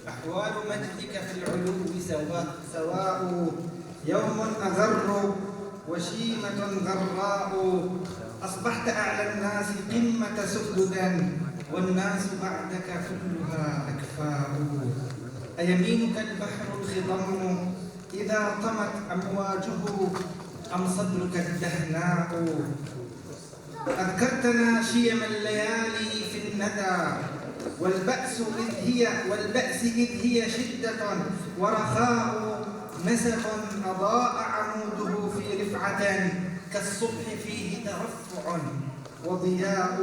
أحوال مجدك في العلو سواء يوم أغر وشيمة غراء أصبحت أعلى الناس قمة سددا والناس بعدك كلها أكفاء أيمينك البحر الخضم إذا طمت أمواجه أم صدرك الدهناء أذكرتنا شيم الليالي في الندى والبأس إذ هي شدة ورخاء نسق أضاء عموده في رفعة كالصبح فيه ترفع وضياء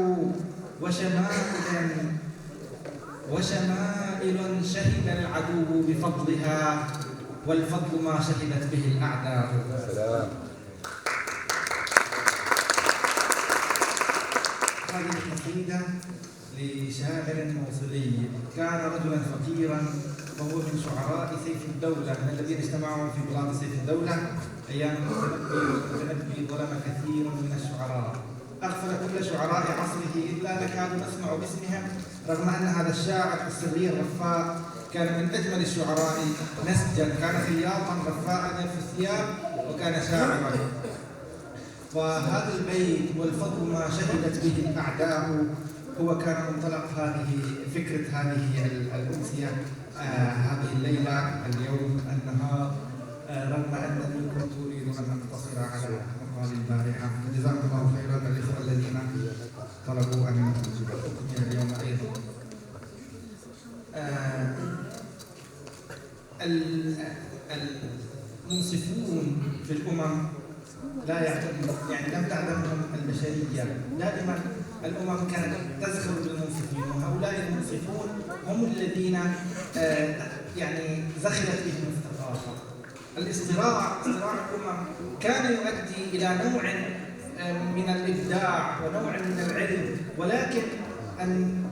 وشمائل شهد العدو بفضلها والفضل ما شهدت به الأعداء. سلام. هذه القصيدة لشاعر موصلي كان رجلا فقيرا وهو من شعراء سيف الدولة، من الذين اجتمعوا في بلاد سيف الدولة أيام المتنبي ظلم كثير من الشعراء، أغفل كل شعراء عصره إلا نكاد نسمع باسمهم، رغم أن هذا الشاعر الصغير رفاء كان من أجمل الشعراء نسجا، كان خياطا رفاء في الثياب وكان شاعرا. وهذا البيت والفضل ما شهدت به الأعداء هو كان منطلق فكرة هذه الأمسية، هذه الليلة، اليوم، النهار، رغم أنني كنت أريد أن أقتصر على مقال البارحة. جزاكم الله خيرا الإخوة الذين طلبوا أن أكمل اليوم أيضا. المنصفون في الأمم لا يعني لم تعلمهم البشرية، دائما الأمم كانت تزخر بالمنصفين، وهؤلاء المنصفون هم الذين يعني زخرت بهم الثقافة. اصطراع الأمم كان يؤدي إلى نوع من الإبداع ونوع من العلم، ولكن أن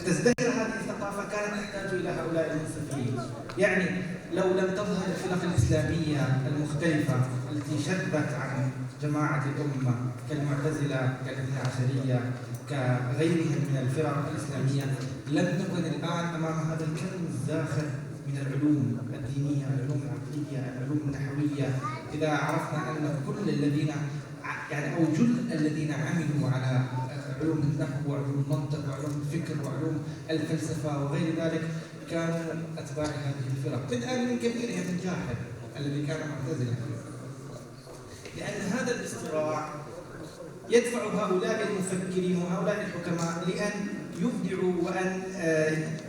تزدهر هذه الثقافة كانت تحتاج إلى هؤلاء المنصفين. يعني لو لم تظهر الفرق الإسلامية المختلفة التي شذت عن جماعة الأمة كالمعتزلة كالاثنى عشرية كغيرهم من الفرق الإسلامية، لم نكن الآن أمام هذا الكم الزاخر من العلوم الدينية، العلوم العقلية، العلوم النحوية. إذا عرفنا أن كل الذين يعني أو جل الذين عملوا على علوم النحو وعلوم المنطق وعلوم الفكر وعلوم الفلسفة وغير ذلك كانوا أتباع هذه الفرق، بدءا من كبيرهم الجاحظ الذي كان معتزلا، لأن هذا الاصطراع يدفع هؤلاء المفكرين وهؤلاء الحكماء لأن يبدعوا وأن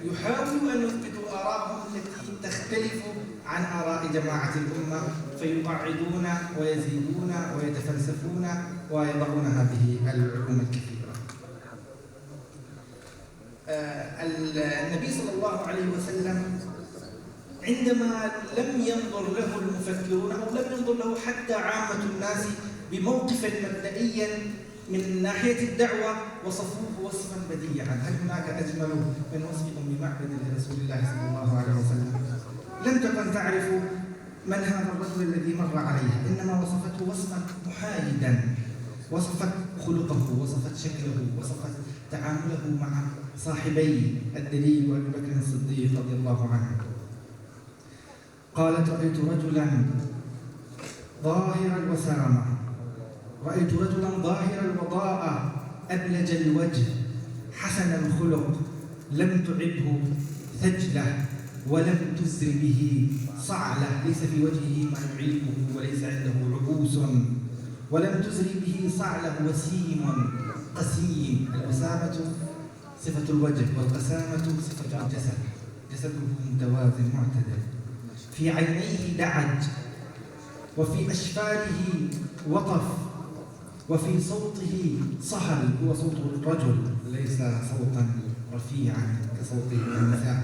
يحاولوا أن يثبتوا آراءهم التي تختلف عن آراء جماعة الأمة، فيبعدون ويزيدون ويتفلسفون ويضعون هذه العلوم الكثيرة. النبي صلى الله عليه وسلم عندما لم ينظر له المفكرون أو لم ينظر له حتى عامة الناس بموقفا مبدئيا من ناحية الدعوة وصفوه وصفا بديعا. هل هناك أجمل من وصفكم بمعبد لرسول الله صلى الله عليه وسلم؟ لم تكن تعرف من هذا الرجل الذي مر عليه، إنما وصفته وصفا محايدا، وصفت خلقه، وصفت شكله، وصفت تعامله مع صاحبي الدليل وأبي بكر الصديق رضي الله عنه. قالت: رأيت رجلا ظاهر الوسامة، رأيت رجلا ظاهر الوضاءة، أبلج الوجه، حسن الخلق، لم تعبه ثجلة ولم تزر به صعلة، ليس في وجهه ما يعيبه وليس عنده عبوس، ولم تزر به صعلة، وسيم قسيم. الوسامة صفة الوجه والقسامة صفة الجسد، جسده متوازن معتدل، في عينيه دعج، وفي أشفاره وطف، وفي صوته صهل، هو صوت الرجل ليس صوتا رفيعا كصوت النساء،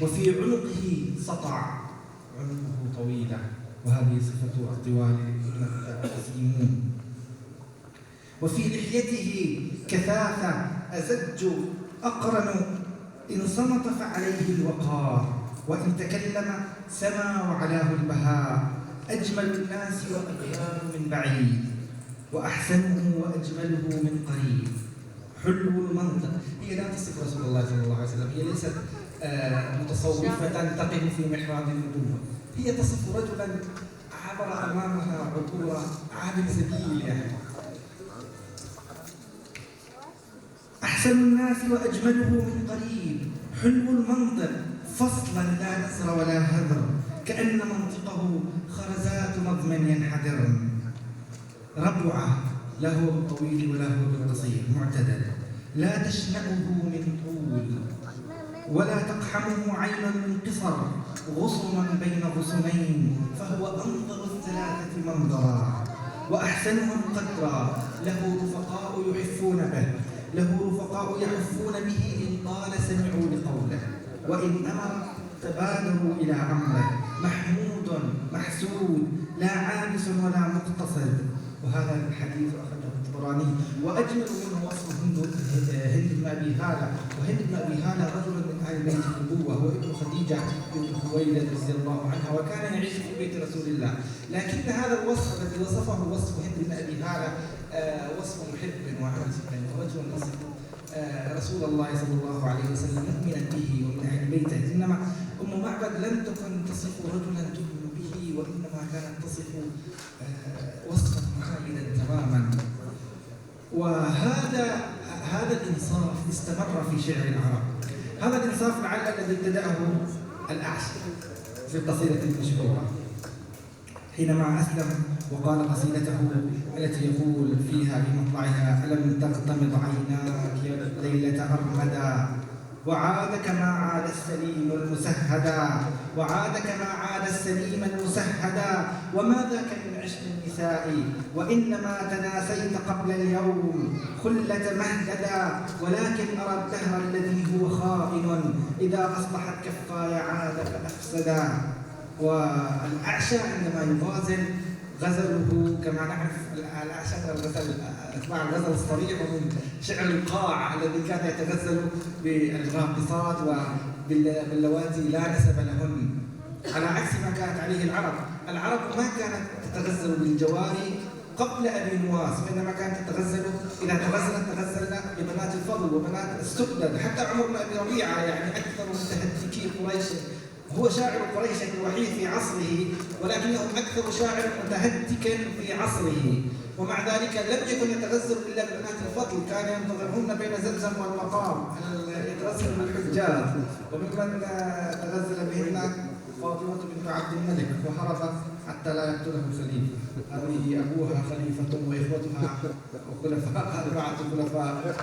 وفي عنقه سطع، عنقه طويلة، وهذه صفة الطوال القسيمون، وفي لحيته كثافة، أزج أقرن، إن صمت فعليه الوقار، وإن تكلم سما وعلاه البهاء، أجمل الناس وأغيار من بعيد، وأحسنه وأجمله من قريب، حلو المنطق. هي لا تصف رسول الله صلى الله عليه وسلم، هي ليست متصوفة تقف في محراب النبوة، هي تصف رجلا عبر أمامها عبور عابر سبيل يعني. أحسن الناس وأجمله من قريب، حلو المنطق فصلا لا نزر ولا هذر، كأن منطقه خرزات نظم ينحدر. ربعة له بالطويل وله بالقصير معتدل، لا تشنأه من طول ولا تقحمه عين من قصر، غصنا بين غصنين فهو أنظر الثلاثة منظرا، وأحسنهم قدرا، له رفقاء يحفون به، له رفقاء يحفون به إن طال سمعوا لقوله، وإن أمر تبادروا إلى أمره، محمود محسود لا عابس ولا مقتصد. وهذا الحديث أخرجه الطبراني. وأجمل منه وصف هند بن أبي هالة، وهند بن أبي هالة رجل من آل بيت النبوة، هو ابن خديجة بنت خويلد رضي الله عنها، وكان يعيش في بيت رسول الله. لكن هذا الوصف الذي وصفه وصف هند بن أبي هالة وصف محب وعازب، رجل يصف رسول الله صلى الله عليه وسلم مؤمنا به ومن أهل بيته. إنما أم معبد لم تكن تصف رجلا تؤمن به، وإنما كانت تصف وصفا محايدا تماما. وهذا الإنصاف استمر في شعر العرب. هذا الإنصاف لعل الذي ابتدأه الأعشى في القصيدة المشهورة حينما أسلم وقال قصيدته التي يقول فيها في مطلعها: ألم تغتمض عيناك ليلة أرمدا، وعاد كما عاد السليم المسهدا، وعاد كما عاد السليم المسهدا، وما ذاك من عشق النساء، وإنما تناسيت قبل اليوم خلة مهددا، ولكن أرى الدهر الذي هو خائن، إذا أصبحت كفاي عاد فأفسدا. والأعشى عندما يغازل غزله كما نعرف الأعشى من الغزل أتباع الغزل الصريح ومن شعر القاع الذي كان يتغزل بالراقصات وباللواتي لا نسب لهن، على عكس ما كانت عليه العرب. العرب ما كانت تتغزل بالجواري قبل أبي نواس، وإنما كانت تتغزل إذا تغزلنا ببنات الفضل وبنات السؤدد. حتى عمر بن أبي ربيعة يعني أكثر متهتكي قريش، هو شاعر قريش الوحيد في عصره، ولكنه أكثر شاعر متهتكا في عصره، ومع ذلك لم يكن يتغزل إلا ببنات الفضل، كان ينتظرهن بين زمزم والمقام يتغزل بالحجاج. وممن تغزل بهن فاطمة بنت عبد الملك وهرب حتى لا يقتله الخليفة. هذه أبوها خليفة وإخوتها خلفاء، 4 خلفاء،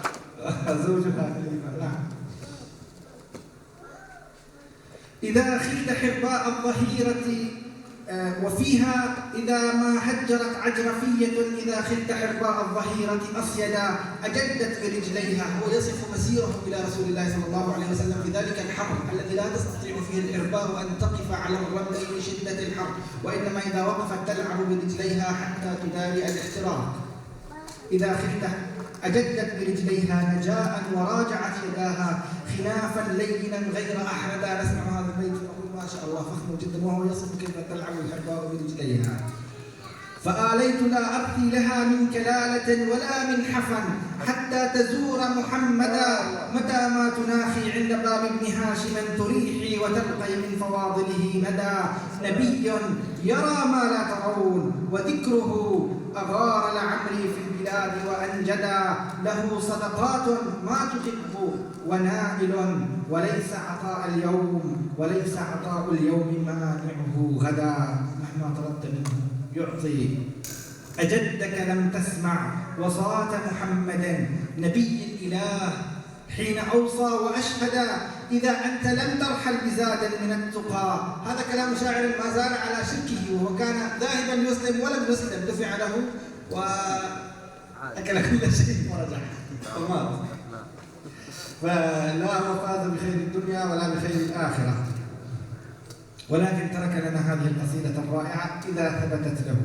زوجها خليفة. نعم. إذا خلت حرباء الظهيرة وفيها إذا ما هجرت عجرفية، إذا خلت حرباء الظهيرة أصيدا أجدت برجليها. هو يصف مسيره إلى رسول الله صلى الله عليه وسلم في ذلك الحر الذي لا تستطيع فيه الإرباء أن تقف على الرمل من شدة الحر، وإنما إذا وقفت تلعب برجليها حتى تداري الاحتراق. إذا خلت أجدت برجليها نجاء وراجعت يداها خلافا لينا غير أحردا. نسمع هذا البيت نقول ما شاء الله فخم جدا، وهو يصف كيف تلعب الحرباء برجليها. فآليت لا أبقي لها من كلالة ولا من حفن حتى تزور محمدا، متى ما تناخي عند باب ابن هاشم تريحي وتلقي من فواضله ندى. نبي يرى ما لا ترون وذكره أغار لعمري في البلاد وأنجدا، له صدقات ما تحب ونائل وليس عطاء اليوم مانعه غدا، مهما طلبت منه يعطي. أجدك لم تسمع وصاة محمد نبي الإله حين أوصى وأشهد، إذا أنت لم ترحل بزاد من التقى. هذا كلام شاعر ما زال على شركه، وهو كان ذاهبا يسلم ولم يسلم، دفع له وأكل كل شيء ورجع ومات. فلا فاز بخير الدنيا ولا بخير الآخرة، ولكن ترك لنا هذه القصيدة الرائعة إذا ثبتت له.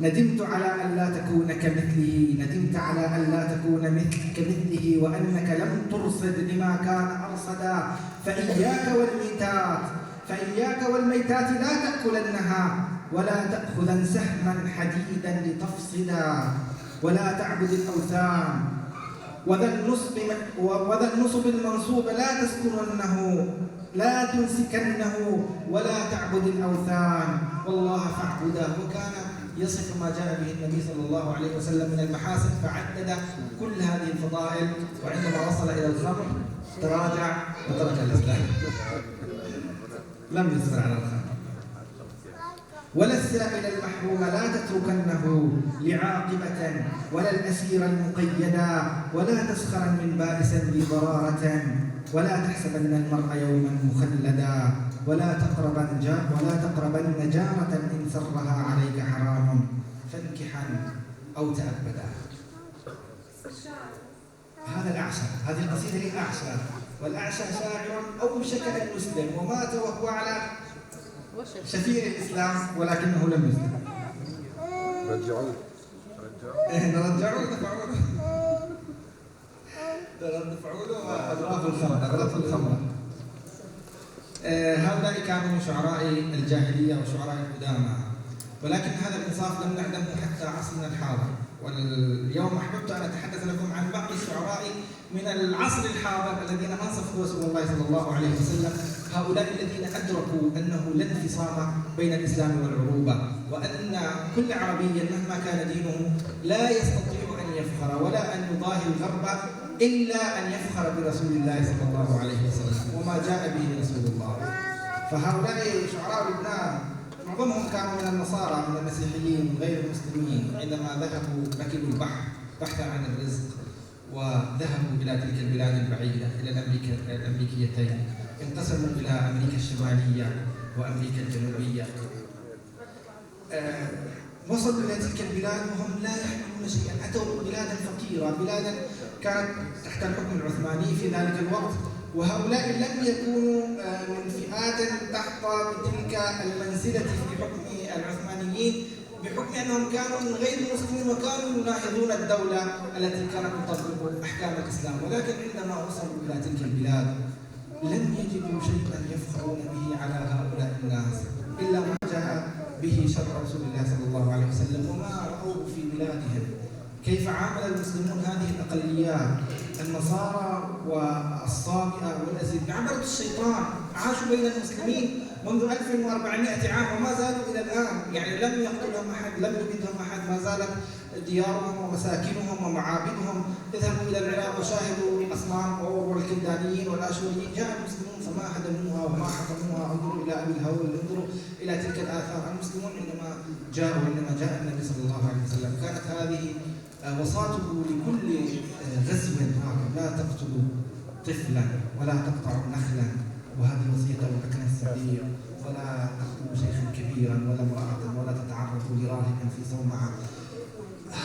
ندمت على أن لا تكون كمثله، ندمت على أن لا تكون كمثله، وأنك لم ترصد لما كان أرصدا. فإياك والميتات لا تأكلنها، ولا تأخذن سهما حديدا لتفصدا، ولا تعبد الأوثان وذا النصب المنصوب لا تسكننه لا تمسكنه ولا تعبد الأوثان والله فاعبده. وكان يصف ما جاء به النبي صلى الله عليه وسلم من المحاسن فعدد كل هذه الفضائل، وعندما وصل إلى الخمر تراجع وترك الإسلام، لم يصبر على الخمر. ولا السائل المحروم لا تتركنه لعاقبة ولا الأسير المقيدا ولا تسخرا من بائس ذي ضرارة ولا تحسبن المرء يوما مخلدا ولا تقربن جارة إن سرها عليك حرام فانكحا أو تأبدا. هذا الأعشى، هذه القصيدة للأعشى، والأعشى شاعر أو شكل المسلم ومات وهو على شفير الإسلام ولكنه لم يسلم. رجعوه دفعوا له وأضرافوا الخمر. هؤلاء كانوا شعراء الجاهلية وشعراء القدامى، ولكن هذا الإنصاف لم نعلمه حتى عصرنا الحاضر. واليوم أحببت أن أتحدث لكم عن بعض الشعراء من العصر الحاضر الذين أنصفوا رسول الله صلى الله عليه وسلم، هؤلاء الذين أدركوا أنه لا انفصام بين الإسلام والعروبة، وأن كل عربي مهما كان دينه لا يستطيع أن يفخر ولا أن يضاهي الغرب إلا أن يفخر برسول الله صلى الله عليه وسلم وما جاء به رسول الله. فهؤلاء شعراء لبنان معظمهم كانوا من النصارى، من المسيحيين غير المسلمين، عندما ذهبوا ركبوا البحر بحثا عن الرزق وذهبوا إلى تلك البلاد البعيدة إلى الأمريكيتين، انقسموا إلى أمريكا الشمالية وأمريكا الجنوبية. وصلوا إلى تلك البلاد وهم لا يحملون شيئا، أتوا بلادا فقيرة، بلادا كانت تحت الحكم العثماني في ذلك الوقت، وهؤلاء لم يكونوا من فئات تحظى بتلك المنزلة في حكم العثمانيين، بحكم أنهم كانوا من غير المسلمين وكانوا يلاحظون الدولة التي كانت تطبق أحكام الإسلام. ولكن عندما وصلوا إلى تلك البلاد لم يجدوا شيئا يفخرون به على هؤلاء الناس إلا ما جاء به شرع رسول الله صلى الله عليه وسلم وما رأوه في بلادهم. كيف عامل المسلمون هذه الأقليات، النصارى والصابئة والأزيد، عبرة الشيطان، عاشوا بين المسلمين منذ 1400 عام وما زالوا إلى الآن، يعني لم يقتلهم أحد، لم يبيدهم أحد، ما زالت ديارهم ومساكنهم ومعابدهم. اذهبوا إلى العراق وشاهدوا الأصنام والكلدانيين والآشوريين، جاء المسلمون فما هدموها وما حطموها. انظروا إلى أبي الهول، انظروا إلى تلك الآثار. المسلمون عندما جاء النبي صلى الله عليه وسلم كانت هذه وصاته لكل غزو لا تقتلوا طفلا ولا تقطعوا نخلا، وهذه وصية أبو بكر الصديق، ولا تقتلوا شيخا كبيرا ولا امرأة ولا تتعرضوا لراهب في صومعة.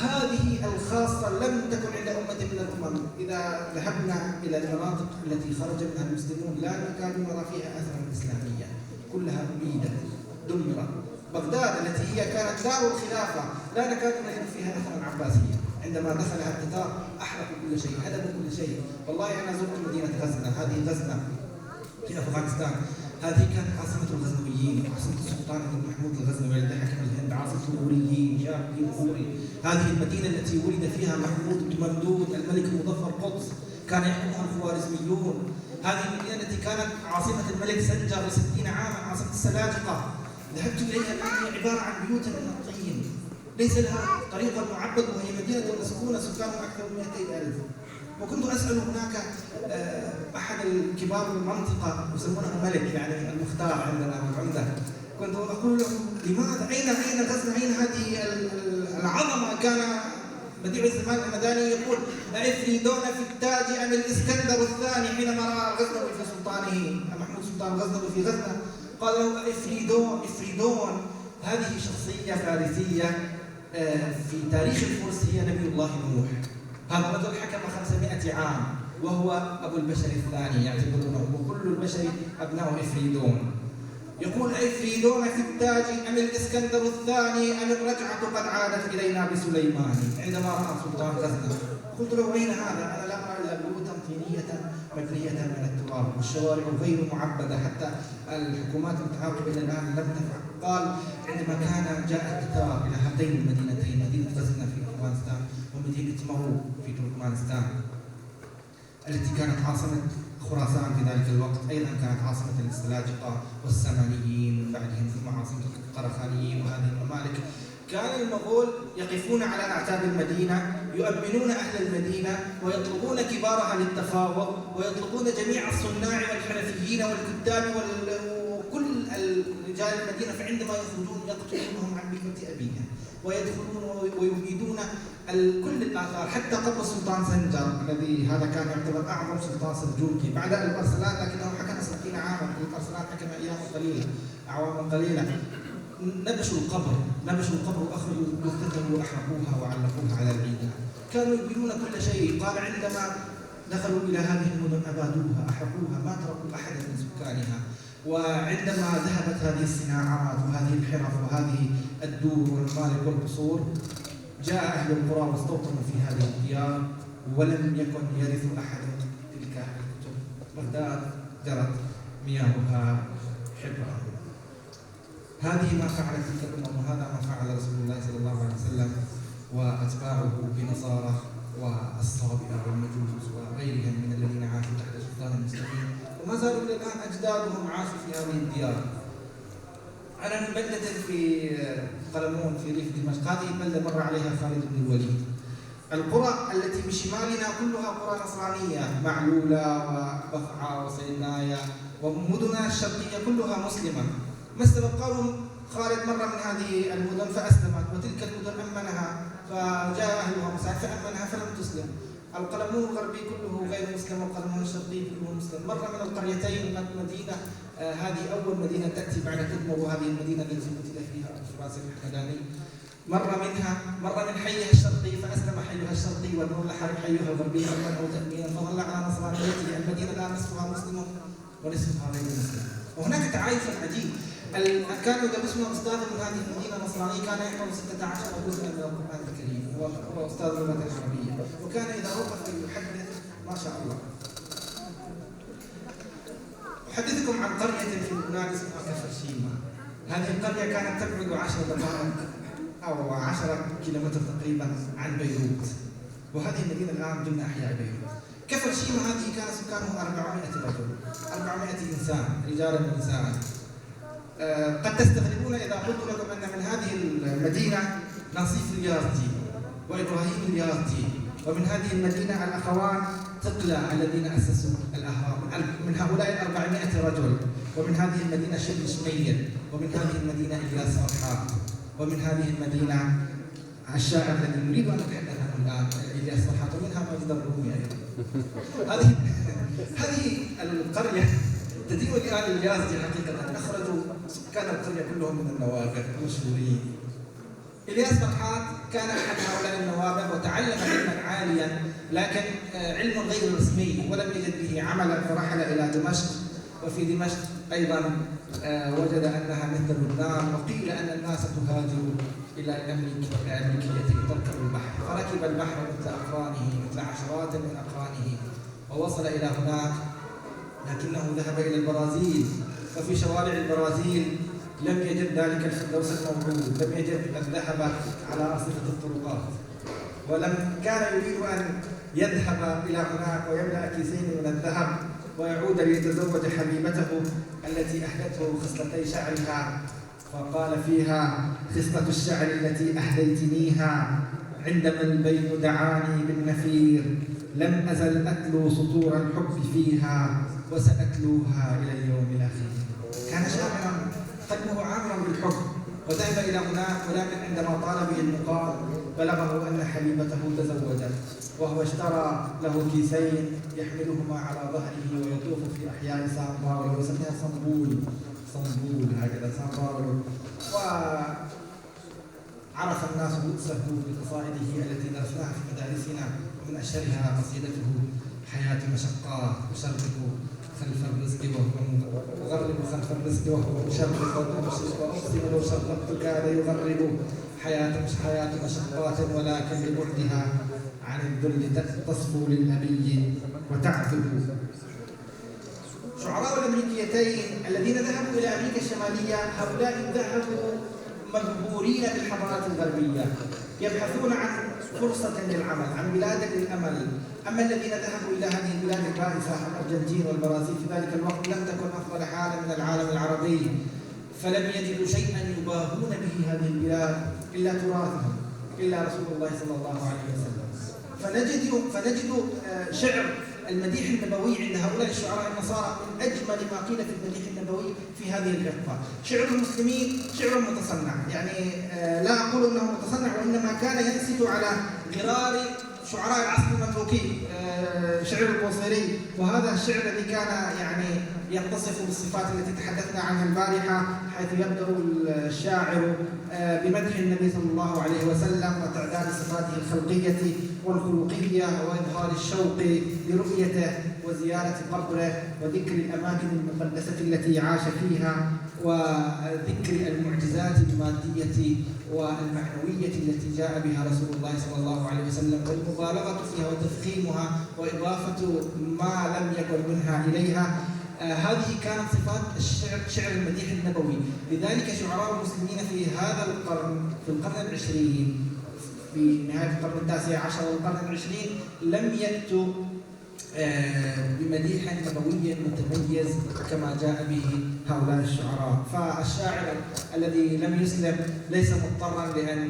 هذه الخاصة لم تكن عند أمة من الأمم. إذا ذهبنا إلى المناطق التي خرج منها المسلمون لا نكاد نرى فيها أثرا إسلاميا، كلها أبيدت دمرت. بغداد التي هي كانت دار الخلافة لا نكاد نجد فيها أثرا عباسيا، عندما دخلها التتار أحرقوا كل شيء، هدموا كل شيء. والله أنا زرت مدينة غزنة، هذه غزنة في أفغانستان، هذه كانت عاصمة الغزنويين، عاصمة السلطان بن محمود الغزنوي الذي حكم الهند، عاصمة الغوريين، شاه الدين الغوري. هذه المدينة التي ولد فيها محمود ممدود الملك المظفر قدس، كان يحكمها الخوارزميون. هذه المدينة التي كانت عاصمة الملك سنجر ل60 عاما، عاصمة السلاجقة. ذهبت إليها الآن هي عبارة عن بيوت من الطين، ليس لها طريق معبد، وهي مدينة مسكونة سكانها أكثر من 200,000. وكنت أسأل هناك أحد الكبار المنطقة يسمونه ملك، يعني المختار عندنا والعمدة، كنت أقول له لماذا أين غزنة، أين هذه العظمة؟ كان بديع الزمان المداني يقول أفريدون في التاج أم الإسكندر الثاني، حينما رأى الغزنوي في سلطانه محمود سلطان الغزنوي في غزنة قال له إفريدون. هذه شخصية فارسية في تاريخ الفرس، هي نبي الله نوح. هذا الرجل حكم 500 عام وهو أبو البشر الثاني يعتبرونه، وكل البشر أبناء إفريدون. يقول أفريدون في التاج أم الإسكندر الثاني أم الرجعة قد عادت إلينا بسليمان، عندما رأى سلطان غزنة. قلت له أين هذا؟ أنا لا أرى إلا بيوتا طينية مبنية من التراب والشوارع غير معبدة، حتى الحكومات المتعاقبة إلى الآن لم تفعل. قال عندما جاء التتار إلى هاتين المدينتين، مدينة غزنة في أفغانستان ومدينة مرو في تركمانستان، التي كانت عاصمة خراسان في ذلك الوقت، أيضا كانت عاصمة للسلاجقة والسامانيين من بعدهم، ثم عاصمة القرخانيين وهذه الممالك. كان المغول يقفون على أعتاب المدينة، يؤمنون أهل المدينة ويطلبون كبارها للتفاوض، ويطلبون جميع الصناع والحرفيين والكتاب وكل رجال المدينة، فعندما يخرجون يقتلونهم عن بكرة أبيهم ويدخلون ويبيدون كل الآثار، حتى قبر السلطان سنجر الذي هذا كان يعتبر أعظم سلطان سلجوقي بعد الأرسلان، لكنه حكم 60 عاما، الأرسلان حكم أياما قليلة، أعواما قليلة. نبشوا القبر وأخرجوا جثته وأحرقوها وعلقوها على العيد. كانوا يبيدون كل شيء. قال عندما دخلوا إلى هذه المدن أبادوها، أحرقوها، ما تركوا أحدا من سكانها. وعندما ذهبت هذه الصناعات وهذه الحرف وهذه الدور والممالك والقصور، جاء أهل القرى واستوطنوا في هذه الديار، ولم يكن يرث أحد تلك الكتب. بغداد جرت مياهها حبرا. هذه ما فعلت تلك الأمم، وهذا ما فعل رسول الله صلى الله عليه وسلم وأتباعه بنصارى والصابئة والمجوس وغيرهم من الذين عاشوا تحت سلطان المسلمين، وما زالوا إلى الآن أجدادهم عاشوا في هذه الديار. أنا من بلدة في قلمون في ريف دمشق، هذه البلدة مر عليها خالد بن الوليد. القرى التي بشمالنا كلها قرى نصرانية، معلولة وبقعة وصيدنايا، ومدننا الشرقية كلها مسلمة. ما السبب؟ قالوا خالد مر من هذه المدن فأسلمت، وتلك المدن أمنها، فجاء أهلها مساعد فأمنها فلم تسلم. القلمون الغربي كله غير مسلم، والقلمون الشرقي كله مسلم. مر من القريتين مدينة، هذه أول مدينة تأتي بعد تدمر، وهذه المدينة التي قتل فيها أبو فراس الحمداني. مر من حيها الشرقي فأسلم حيها الشرقي، وظل حيها الغربي أمنا وتأمينا، فظل على نصرانيته. المدينة الآن نصفها مسلم ونصفها غير مسلم، وهناك تعايش عجيب. كان يدرسنا أستاذ من هذه المدينة نصراني، كان يحفظ 16 جزءا من القرآن الكريم، هو أستاذ اللغة العربية، وكان إذا وقف يحدث ما شاء الله. أحدثكم عن قرية في لبنان اسمها كفرشيما. هذه القرية كانت تبعد 10 دقائق أو 10 كيلومتر تقريبا عن بيروت، وهذه المدينة الآن ضمن أحياء بيروت. كفرشيما هذه كان سكانه 400 رجل، 400 إنسان، رجالا ونساء. قد تستغربون إذا قلت لكم أن من هذه المدينة نصيف اليازجي وإبراهيم اليازجي، ومن هذه المدينة الأخوان تقلى الذين أسسوا الأهرام. من هؤلاء 400 رجل. ومن هذه المدينة شبل شميل، ومن هذه المدينة إلياس فرحات، ومن هذه المدينة الشاعر الذي نريد أن نتحدث عنه الآن إلياس فرحات، ومنها ماجد الرومي أيضا. هذه القرية تدين لآل اليازجي حقيقة، أخرجوا سكان القرية كلهم من النوابغ المشهورين. إلياس فرحات كان أحد هؤلاء النوابغ، وتعلم علما عاليا، لكن علم غير رسمي، ولم يجد به عملا، فرحل إلى دمشق. وفي دمشق أيضا وجد أنها مثل لبنان، وقيل أن الناس تهاجر إلى الأمريكية تركب البحر، فركب البحر مثل أقرانه، مثل عشرات من أقرانه، ووصل إلى هناك، لكنه ذهب إلى البرازيل. وفي شوارع البرازيل لم يجد ذلك الفردوس الموعود، لم يجد الذهب على أرصفة الطرقات، ولم كان يريد أن يذهب إلى هناك ويملأ كيسين من الذهب ويعود ليتزوج حبيبته التي أهدته خصلتي شعرها، فقال فيها: خصلة الشعر التي أهديتنيها عندما البين دعاني بالنفير، لم أزل أتلو سطور الحب فيها وسأتلوها إلى اليوم الأخير. كان شاعرا قلبه عامرا بالحب، وذهب إلى هناك، ولكن عندما طال به المقام بلغه أن حبيبته تزوجت، وهو اشترى له كيسين يحملهما على ظهره ويطوف في أحياء سان باولو، ويسميها صنبول هكذا سان باولو. وعرف الناس بؤسه بقصائده التي درسناها في مدارسنا، ومن أشهرها قصيدته: حياة مشقات أشرق خلف الرزق وهو أغرب خلف الرزق وهو مشرق، وأقسم لو شرقت كاد يغرب. حياة مشقات ولكن لبعدها عن الذل تصفو للأبي وتعذب. شعراء الأمريكيتين الذين ذهبوا إلى أمريكا الشمالية، هؤلاء ذهبوا مغبورين بالحضارات الغربية، يبحثون عن فرصة للعمل، عن بلاد للأمل. أما الذين ذهبوا إلى هذه البلاد البائسة الأرجنتين والبرازيل في ذلك الوقت لم تكن أفضل حالا من العالم العربي، فلم يجدوا شيئا يباهون به هذه البلاد إلا تراثهم، إلا رسول الله صلى الله عليه وسلم. فنجد شعر المديح النبوي عند هؤلاء الشعراء النصارى من أجمل ما قيل في المديح النبوي في هذه الحقبة. شعر المسلمين شعر متصنع، يعني لا أقول أنه متصنع، وإنما كان ينسج على غرار شعراء العصر المملوكي، شعر البوصيري، وهذا الشعر الذي كان يعني يتصف بالصفات التي تحدثنا عنها البارحة، حيث يبدأ الشاعر بمدح النبي صلى الله عليه وسلم وتعداد صفاته الخلقية والخلقية وإظهار الشوق لرؤيته وزيارة قبره وذكر الأماكن المقدسة التي عاش فيها وذكر المعجزات المادية والمعنوية التي جاء بها رسول الله صلى الله عليه وسلم، والمبالغة فيها وتفخيمها وإضافة ما لم يكن منها إليها. هذه كانت صفات شعر المديح النبوي. لذلك شعراء المسلمين في هذا القرن، في القرن العشرين، في نهاية القرن التاسع عشر والقرن العشرين، لم يأتوا بمديح نبوي متميز كما جاء به هؤلاء الشعراء. فالشاعر الذي لم يسلم ليس مضطرا لأن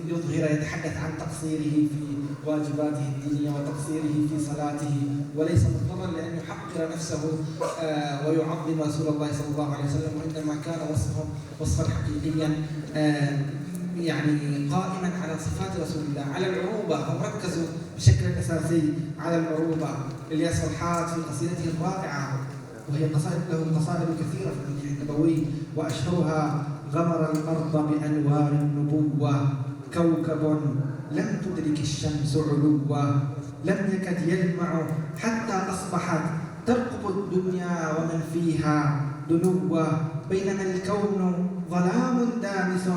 يظهر يتحدث عن تقصيره في واجباته الدينية وتقصيره في صلاته، وليس مضطرا لأن يحقر نفسه ويعظم رسول الله صلى الله عليه وسلم، وإنما كان وصفهم وصفا حقيقيا يعني قائما على صفات رسول الله، على العروبة. هم ركزوا بشكل أساسي على العروبة. الياس فرحات في قصيدته الرائعة، وهي له قصائد كثيرة في المديح النبوي، وأشهرها: غمر الأرض بأنوار النبوة كوكب لم تدرك الشمس علوة، لم يكد يلمع حتى أصبحت ترقب الدنيا ومن فيها دنوة، بينما الكون ظلام دامس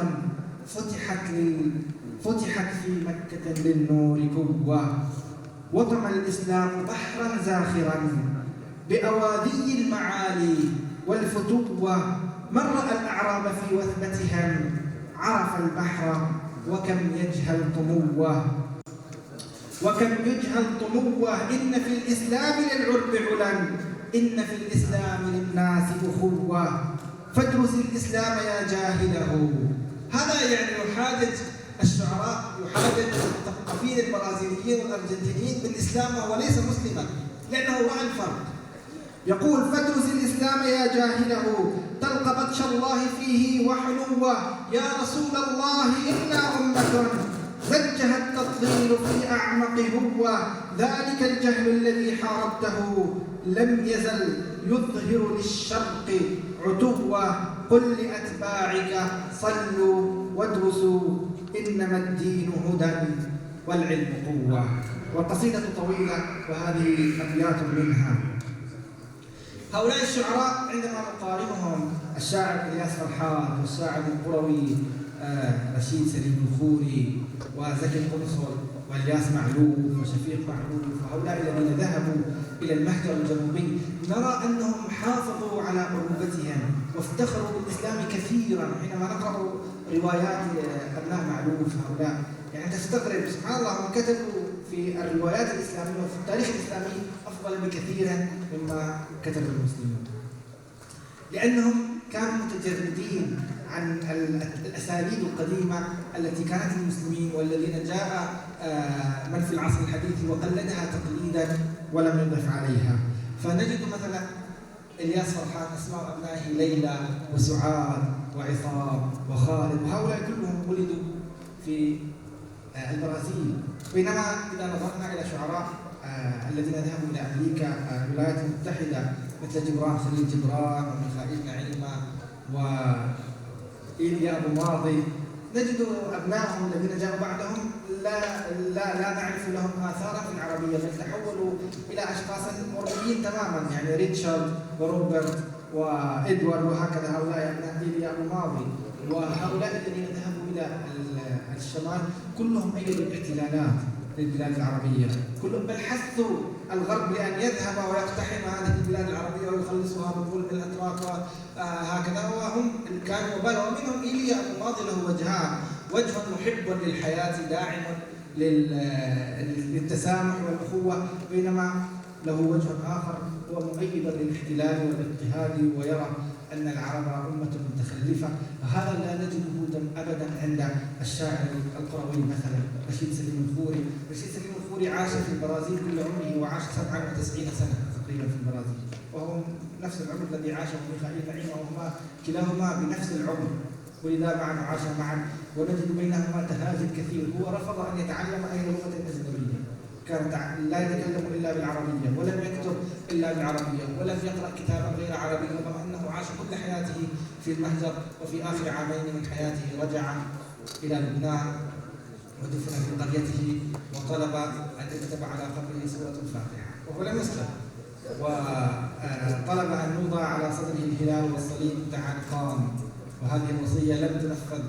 فتحت في مكة للنور قوة، وطم الإسلام بحرا زاخرا بأواذي المعالي والفتوة، من رأى الأعراب في وثبتهم عرف البحر وكم يجهل طموه، إن في الإسلام للعرب علا، إن في الإسلام للناس أخوة، فادرس الإسلام يا جاهله. هذا يعني يحادث الشعراء، يحادث المثقفين البرازيليين والأرجنتينيين بالإسلام وهو ليس مسلما، لأنه رأى الفرق. يقول: فادرس الإسلام يا جاهله، تلقى بطش الله فيه وحلوة، يا رسول الله إنا أمة زجها التفضيل في أعمق هوة، ذلك الجهل الذي حاربته لم يزل يظهر للشرق عتوة، قل لأتباعك صلوا وادرسوا إنما الدين هدى والعلم قوة. والقصيدة طويلة وهذه أبيات منها. هؤلاء الشعراء عندما نقارنهم الشاعر الياس فرحات والشاعر القروي رشيد سليم الخوري وزكي القنصل والياس معلوف وشفيق معلوف، وهؤلاء الذين ذهبوا إلى المهجر الجنوبي، نرى أنهم حافظوا على عروبتهم وافتخروا بالإسلام كثيرا. حينما نقرأ روايات أبناء معلوف هؤلاء يعني تستغرب، سبحان الله، هم كتبوا في الروايات الإسلامية وفي التاريخ الإسلامي أفضل بكثير مما كتب المسلمون، لأنهم كانوا متجردين عن الأساليب القديمة التي كانت للمسلمين، والذين جاء من في العصر الحديث وقلدها تقليدا ولم يضف عليها. فنجد مثلا الياس فرحات أسماء أبنائه ليلى وسعاد وعصام وخالد، وهؤلاء كلهم ولدوا في البرازيل. بينما إذا نظرنا إلى شعراء الذين ذهبوا إلى أمريكا الولايات المتحدة مثل جبران خليل جبران وميخائيل نعيمة وإيليا أبو ماضي، نجد أبنائهم الذين جاءوا بعدهم لا نعرف لهم آثارا في العربية، بل تحولوا إلى أشخاص أوروبيين تماما، يعني ريتشارد وروبرت وإدوارد وهكذا. هؤلاء أبناء إيليا أبو ماضي، وهؤلاء الذين ذهبوا إلى الشمال كلهم أيدوا الاحتلالات للبلاد العربية، كلهم بل حثوا الغرب لأن يذهب ويقتحم هذه البلاد العربية ويخلصها من ظلم الأتراك وهكذا، وهم كانوا وبال، ومنهم إيليا العربية الماضي له وجهان، وجه محب للحياة داعم للتسامح والأخوة، بينما له وجه آخر هو مؤيد للاحتلال والاضطهاد، ويرى أن العرب أمة متخلفة. وهذا لا نجده أبدا عند الشاعر القروي مثلا رشيد سليم الخوري. رشيد سليم الخوري عاش في البرازيل كل عمره، وعاش 97 سنة تقريبا في البرازيل، وهو نفس العمر الذي عاشه ميخائيل نعيمة، وهما كلاهما بنفس العمر، ولذا معا عاشا معا، ونجد بينهما تهاجد كثير. هو رفض أن يتعلم أي لغة أجنبية، كان لا يتكلم إلا بالعربية، ولم يكتب إلا بالعربية، ولم يقرأ كتابا غير عربي، رغم أنه عاش كل حياته في المهجر، وفي آخر عامين من حياته رجع إلى لبنان ودفن في قريته، وطلب أن يكتب على قبره سورة الفاتحة، وهو لم يسلم، وطلب أن يوضع على صدره الهلال والصليب متعانقان، وهذه الوصية لم تنفذ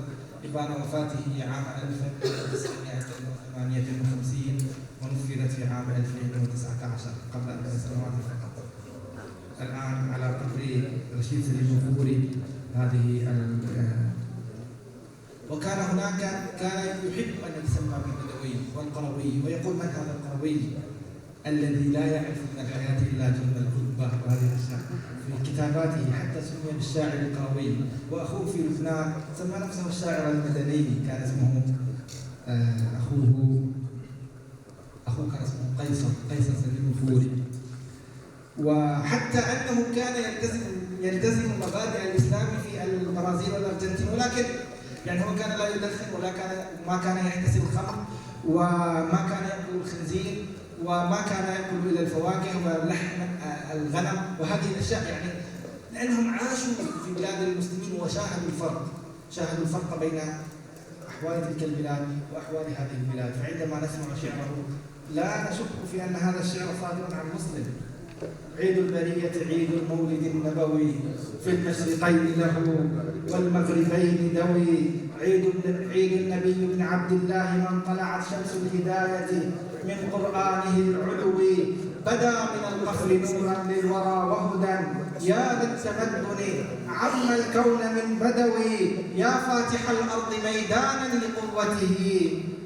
إبان وفاته عام 1958، ونفذت في عام 2019 قبل 4 سنوات فقط. الآن على قبر رشيد سليم الخوري هذه وكان هناك كان يحب أن يسمى بالبدوي والقروي، ويقول من هذا القروي الذي لا يعرف من الحياة إلا جنب القربة، وهذه الأشياء في كتاباته حتى سمي بالشاعر القروي. وأخوه في لبنان سمى نفسه الشاعر المدني، كان اسمه أخوه كان اسمه قيصر سليم الخوري. وحتى أنه كان يلتزم مبادئ الإسلام في البرازيل والأرجنتين، ولكن يعني هو كان لا يدخن، ما كان يحتسب الخمر، وما كان يأكل الخنزير، وما كان يأكل إلا الفواكه ولحم الغنم وهذه الأشياء، يعني لأنهم عاشوا في بلاد المسلمين وشاهدوا الفرق بين أحوال تلك البلاد وأحوال هذه البلاد. فعندما نسمع شعره لا نشك في أن هذا الشعر صادر عن مسلم. عيد البرية عيد المولد النبوي، في المشرقين له والمغربين دوي، عيد النبي بن عبد الله من طلعت شمس الهداية من قرآنه العلوي، بدا من القفر نورا للورى وهدى، يا ذا التمدن عم الكون من بدوي، يا فاتح الأرض ميدانا لقوته،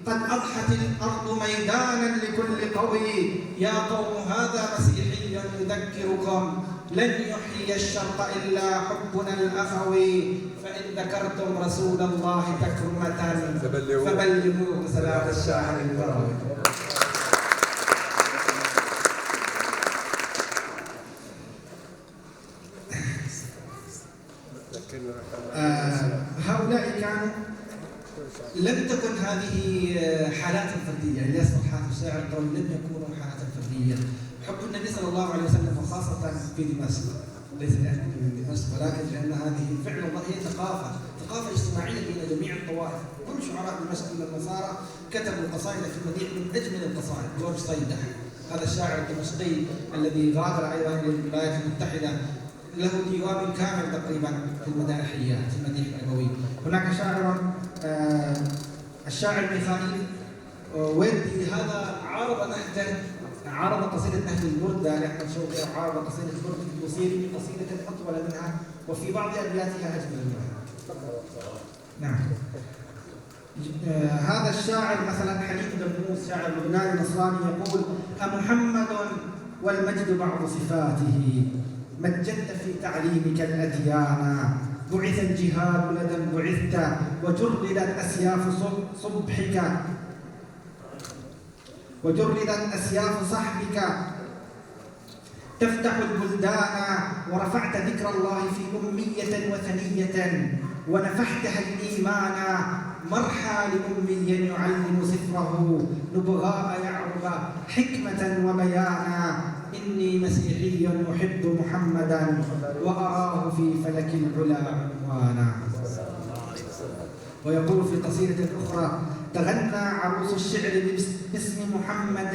قد أضحت الأرض ميدانا لكل قوي، يا قوم هذا مسيحي يذكركم لن يحيي الشرق إلا حبنا الأخوي، فإن ذكرتم رسول الله تكرمة فبلغوه سلام الشاعر القروي. هؤلاء كانوا لم تكن هذه حالات فردية. الياس فرحات الشاعر القروي لم يكونوا حالات فردية. حب النبي صلى الله عليه وسلم وخاصة في دمشق، ليس لأنه في دمشق، ولكن لأن هذه فعلا هي ثقافة اجتماعية بين جميع الطوائف. كل شعراء دمشق من النصارى كتبوا قصائد في المديح من أجمل القصائد. جورج صيدح هذا الشاعر الدمشقي الذي غادر أيضا للولايات المتحدة له ديوان كامل تقريبا في المداحيات في المديح النبوي. هناك شاعر الشاعر ميخائيل وردي هذا عارض قصيدة أهل البردة لأحمد شوقي، وعارض قصيدة برد البوصيري بقصيدة أطول منها وفي بعض أبياتها أجمل منها. نعم. هذا الشاعر مثلا حليم دموس شاعر لبناني نصراني يقول: أمحمد والمجد بعض صفاته، مجدت في تعليمك الأديان، بعث الجهاد لدى بعثت، وجردت أسياف صبحك وجردت أسياف صحبك، تفتح البلدان، ورفعت ذكر الله في أمية وثنية، ونفحتها الإيمان، مرحى لأمي يعلم سفره، نبغاء يعرض حكمة وبيانا، إني مسيحي أحب محمدا، وأراه في فلك العلا عنوانا. ويقول في قصيدة أخرى: تغنى عروس الشعر باسم محمد،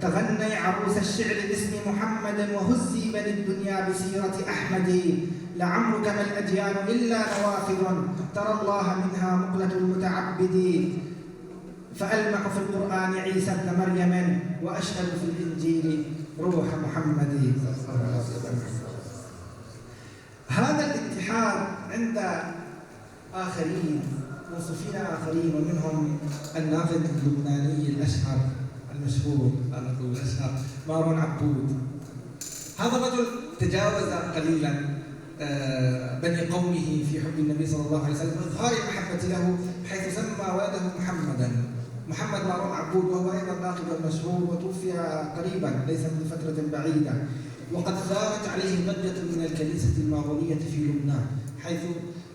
تغني عروس الشعر باسم محمد، وهزي بني الدنيا بسيرة أحمد، لعمرك ما الأديان إلا نوافذ، ترى الله منها مقلة المتعبد، فألمح في القرآن عيسى ابن مريم، وأشهد في الإنجيل روح محمد. هذا الاتحاد عند آخرين، منصفين آخرين، ومنهم الناقد اللبناني الأشهر المشهور، لا نقول الأشهر، مارون عبود. هذا الرجل تجاوز قليلا بني قومه في حب النبي صلى الله عليه وسلم وإظهار المحبة له، حيث سمى ولده محمدا، محمد مارون عبود، وهو أيضا ناقد مشهور وتوفي قريبا ليس من فترة بعيدة. وقد ثارت عليه ضجة من الكنيسة الماغولية في لبنان، حيث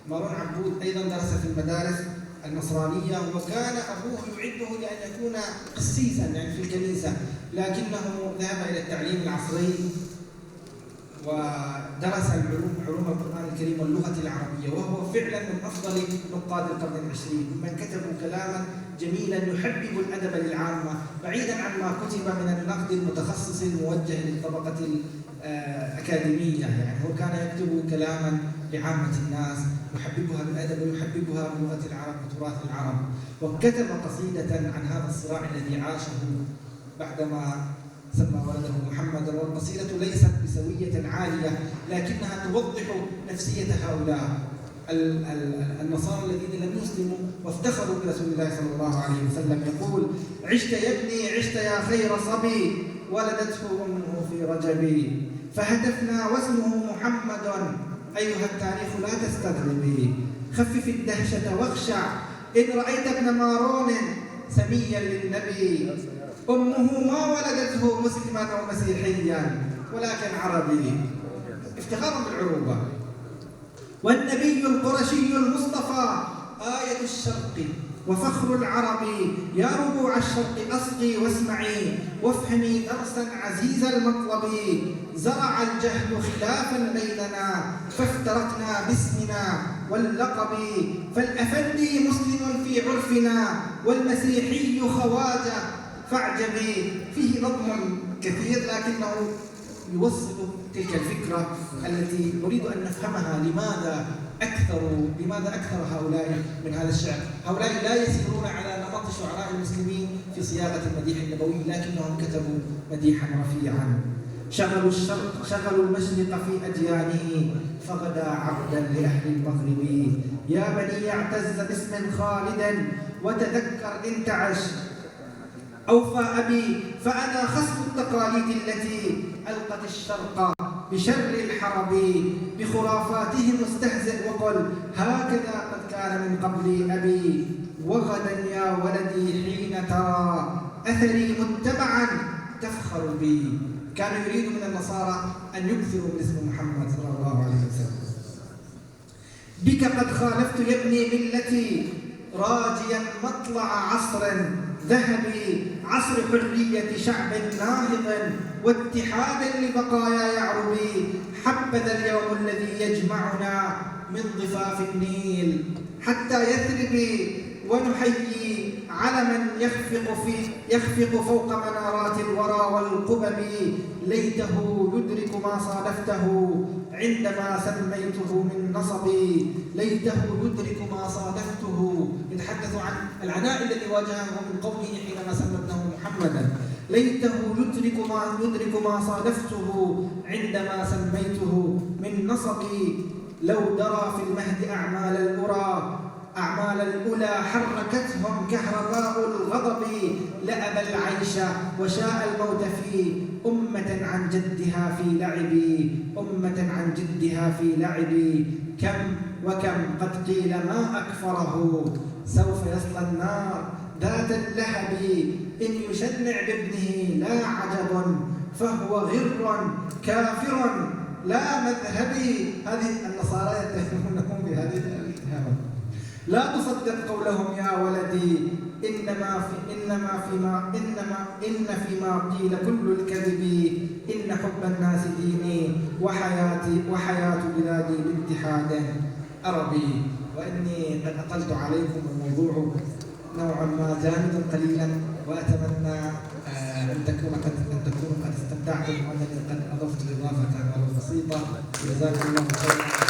مارون عبود أيضا درس في المدارس النصرانية، وكان أبوه يعده لأن يكون قسيسا يعني في الكنيسة، لكنه ذهب إلى التعليم العصري ودرس علوم القرآن الكريم واللغة العربية، وهو فعلا من أفضل نقاد القرن العشرين، من كتبوا كلاما جميلا يحبب الأدب للعامة، بعيدا عن ما كتب من النقد المتخصص الموجه للطبقة الأكاديمية. يعني هو كان يكتب كلاما لعامة الناس يحببها بالأدب ويحببها بلغة العرب وتراث العرب. وكتب قصيدة عن هذا الصراع الذي عاشه بعدما سمى ولده محمدا، والقصيدة ليست بسوية عالية، لكنها توضح نفسية هؤلاء النصارى الذين لم يسلموا وافتخروا برسول الله صلى الله عليه وسلم. يقول: عشت يا ابني عشت يا خير صبي، ولدته أمه في رجبي، فهتفنا واسمه محمد، أيها التاريخ لا تستغربي، خفف الدهشة واخشع إن رأيت ابن مارون سميا للنبي، أمه ما ولدته مسلما أو مسيحيا ولكن عربي، افتخارا بالعروبة. والنبي القرشي المصطفى آية الشرق وفخر العرب، يا ربوع الشرق أصغي واسمعي وافهمي درسا عزيز المطلب، زرع الجهل خلافا بيننا فافترقنا باسمنا واللقب، فالأفندي مسلم في عرفنا والمسيحي خواجة فاعجبي. فيه نظم كثير لكنه يوصل تلك الفكرة التي نريد أن نفهمها. لماذا أكثر هؤلاء من هذا الشعر؟ هؤلاء لا يسيرون على نمط شعراء المسلمين في صياغة المديح النبوي، لكنهم كتبوا مديحا رفيعا. شغلوا الشرق شغلوا المشرق في أديانه، فغدا عبدا لأهل المغرب، يا بني اعتز باسم خالدا وتذكر إن تعش أوفى أبي، فأنا خصم التقاليد التي ألقت الشرق بشر الحرب، بخرافاته مستهزئ وقل هكذا قد كان من قبل أبي، وغدا يا ولدي حين ترى أثري متبعا تفخر بي. كانوا يريدوا من النصارى أن يكثروا من اسم محمد صلى الله عليه وسلم. بك قد خالفت يا ابني ملتي، راجيا مطلع عصر ذهبي، عصر حرية شعب ناهض واتحاد لبقايا يعربي، حبذا اليوم الذي يجمعنا من ضفاف النيل حتى يثرب، ونحيي علما يخفق فوق منارات الورى والقبب، ليته يدرك ما صادفته عندما سميته من نصبي، ليته يدرك ما صادفته. يتحدث عن العناء الذي واجهه من قومه حينما سمى ابنه محمدا. ليته يدرك ما صادفته عندما سميته من نصبي، لو درى في المهد أعمال الأولى حركتهم كهرباء الغضب، لأبى العيش وشاء الموت في أمة عن جدها في لعبي، أمة عن جدها في لعبي، كم وكم قد قيل ما أكفره، سوف يصلى النار ذات اللهب، إن يشنع بابنه لا عجب، فهو غر كافر لا مذهبي. هذه النصارى يتهمونهم بهذه الاتهامات. لا تصدق قولهم يا ولدي، إن فيما قيل كل الكذب، إن حب الناس ديني وحياة بلادي باتحاد عربي. وإني قد أطلت عليكم الموضوع نوعا ما جامدا قليلا، وأتمنى أن تكونوا قد استمتعتم، وأنني قد أضفت إضافة ولو بسيطة. جزاكم الله خيرا.